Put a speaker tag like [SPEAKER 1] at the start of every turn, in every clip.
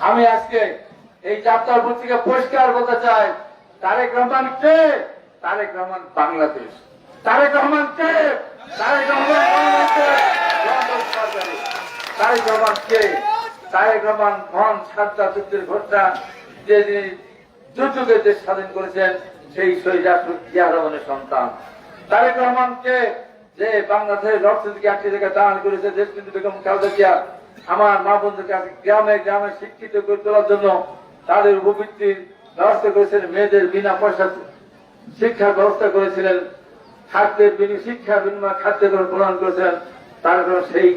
[SPEAKER 1] আমি আজকে এই যাত্রাপুর থেকে পরিষ্কার বলতে চাই, তারেক রহমান কে? তারেক রহমান বাংলাদেশ। তারেক রহমান কে? তারেক রহমান তারেক রহমান কে? তারেক রহমান মহান স্বাধীনতা যুদ্ধের ঘোষণা যে যুদ্ধে দেশ স্বাধীন করেছেন সেই শহীদ রাষ্ট্রপতি জিয়া রহমানের সন্তান। তারেক রহমান কে? যে বাংলাদেশের অর্থনীতিকে একটি জায়গায় দাঁড়ান করেছে দেশ কিন্তু বেগম খালেদা জিয়া আমার মা বন্ধুকে গ্রামে গ্রামে শিক্ষিত করে তোলার জন্য তাদের উপবৃত্তির ব্যবস্থা করেছিলেন, মেয়েদের বিনা পয়সা শিক্ষার ব্যবস্থা করেছিলেন, খাদ্যের শিক্ষার বিনিময় খাদ্য প্রদান করেছিলেন। তার সেই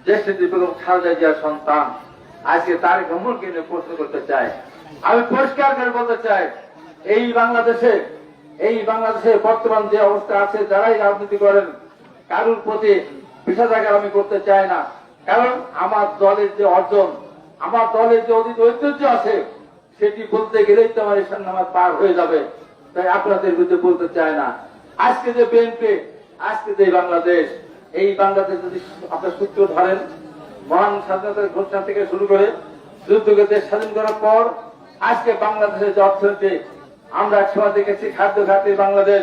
[SPEAKER 1] দেশ নেত্রী বেগম খালেদা জিয়ার সন্তান আজকে তারেক রহমানকে নিয়ে প্রশ্ন করতে চাই। আমি পরিষ্কার করে বলতে চাই, এই বাংলাদেশে বর্তমান যে অবস্থা আছে, যারাই রাজনীতি করেন কারুর প্রতি বিষাদাঘাত আমি করতে চাই না। কারণ আমার দলের যে অর্জন, আমার দলের যে অতীত ঐতিহ্য আছে, সেটি বলতে গেলেই তো আমার এসব নামাজ পার হয়ে যাবে। তাই আপনাদের বিরুদ্ধে বলতে চাই না। আজকে যে বিএনপি, আজকে যে বাংলাদেশ, এই বাংলাদেশ যদি আপনার সূত্র ধরেন, মহান স্বাধীনতার ঘোষণা থেকে শুরু করে যুদ্ধকে দেশ স্বাধীন করার পর আজকে বাংলাদেশের যে অর্থনীতি, আমরা একসময় দেখেছি খাদ্য খাতে বাংলাদেশ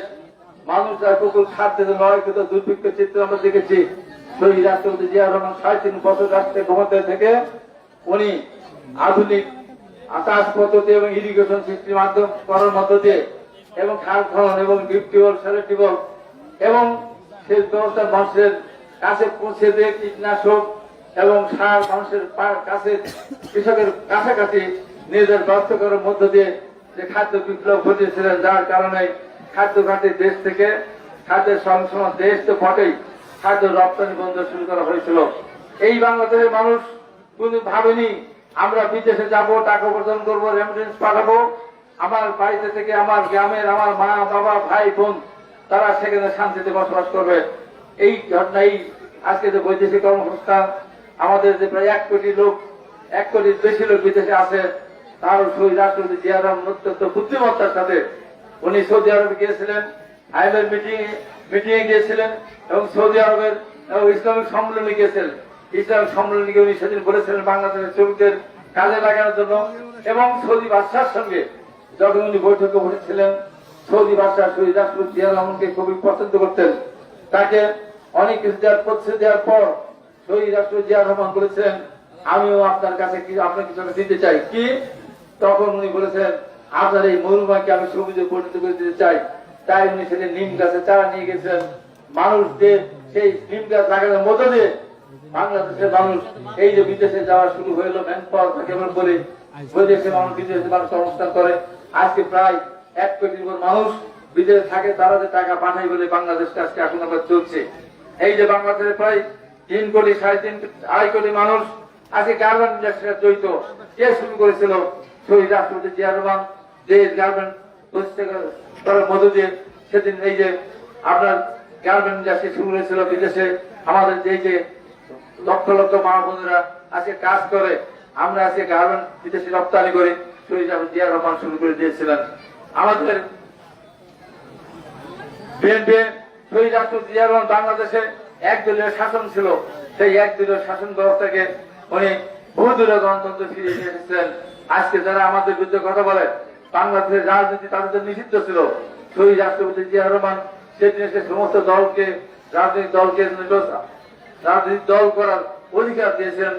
[SPEAKER 1] মানুষ কুকুর খাদ্য নয় কিন্তু দুর্ভিক্ষ চিত্র আমরা দেখেছি। শহীদ রাষ্ট্রপতি জিয়া রহমান ৩.৫ বছর রাষ্ট্রের ক্ষমতায় থেকে উনি আধুনিক আকাশ পদ্ধতি এবং ইরিগেশন সিস্টেম মাধ্যম করার মধ্য দিয়ে এবং খাল খনন এবং ডিপ টিউবওয়েল, সেলের টিউবওয়েল এবং সেচ ব্যবস্থা মানুষের কাছে পৌঁছে দিয়ে কীটনাশক এবং সার মানুষের কাছে কৃষকের কাছাকাছি নিজেদের ব্যবস্থা করার মধ্য দিয়ে যে খাদ্য বিপ্লব ঘটিয়েছিলেন, যার কারণে খাদ্য খাতে দেশ থেকে খাদ্যের সংসমান দেশ তো বটেই খাদ্য রপ্তানি বন্ধ শুরু করা হয়েছিল। এই বাংলাদেশের মানুষ কোন ভাবেনি আমরা বিদেশে যাব, টাকা উপার্জন করবো, রেমিটেন্স পাঠাবো, আমার বাড়িতে থেকে আমার গ্রামের আমার মা বাবা ভাই বোন তারা সেখানে শান্তিতে বসবাস করবে। এই ঘটনাই আজকে যে বৈদেশিক কর্মসংস্থান আমাদের যে প্রায় ১ কোটি লোক, ১ কোটির বেশি লোক বিদেশে আছে, তারও শহীদ রাষ্ট্রপতি জিয়া রহমান অত্যন্ত বুদ্ধিমত্তার সাথে উনি সৌদি আরবে গিয়েছিলেন, আইএমএর মিটিং এ গিয়েছিলেন এবং সৌদি আরবের ইসলামিক সম্মেলনে গিয়েছিলেন। ইসলামিক সম্মেলনে গিয়ে উনি সেদিন বলেছিলেন বাংলাদেশের শ্রমিকদের কাজে লাগানোর জন্য। এবং সৌদি বাদশার সঙ্গে যখন উনি বৈঠকে বসেছিলেন, সৌদি বাদশাহ শহীদ রাষ্ট্রপতি জিয়া রহমানকে খুবই পছন্দ করতেন। তাকে অনেক কিছু দেওয়ার প্রতিশ্রুতি দেওয়ার পর শহীদ রাষ্ট্রপতি জিয়া রহমান বলেছিলেন, আমিও আপনার কাছে আপনার কিছু দিতে চাই। কি? তখন উনি বলেছেন, আপনার এই মরুমাকে আমি সবুজে পরিণত করে দিতে চাই। তাই উনি সেদিন নিম গাছে চারা নিয়ে গেছিলেন। মানুষদের সেই নিম গাছ লাগানোর মধ্য দিয়ে বাংলাদেশের মানুষ এই যে বিদেশে যাওয়া শুরু হইল, ম্যান পাওয়ার থাকে বলে বিদেশে মানুষ বিদেশে মানুষ অবস্থান করে। আজকে প্রায় ১ কোটির উপর মানুষ বিদেশে থাকে, তারা যে টাকা পাঠায় বলে বাংলাদেশটা আজকে এখন আবার চলছে। এই যে বাংলাদেশে প্রায় ৩ কোটি ৩.৫ কোটি মানুষ আজকে গার্মেন্ট ইন্ডাস্ট্রিতে জড়িত। কে শুরু করেছিল? শহীদ রাষ্ট্রপতি জিয়া রহমান। যে গার্মেন্ট করার মধ্য দিয়ে সেদিন এই যে আপনার গার্মেন্ট ইন্ডাস্ট্রি শুরু হয়েছিল বিদেশে। আমাদের যে লক্ষ লক্ষ মা বোনেরা আজকে কাজ করে, আমরা আজকে গার্মেন্ট বিদেশে রপ্তানি করি, শহীদ জিয়া রহমান শুরু করে দিয়েছিলেন। আমাদের বিএনপি শহীদ রাষ্ট্রপতি জিয়া রহমান বাংলাদেশে একদলীয় শাসন ছিল, সেই একদলীয় শাসন ব্যবস্থাকে উনি বহুদলীয় গণতন্ত্র ফিরিয়ে নিয়ে এসেছিলেন। আজকে যারা আমাদের বিরুদ্ধে কথা বলে, বাংলাদেশের রাজনীতি তাদের নিষিদ্ধ ছিল। শহীদ রাষ্ট্রপতি জিয়া রহমান সেদিন সে সমস্ত দলকে রাজনৈতিক দল করার অধিকার দিয়েছেন।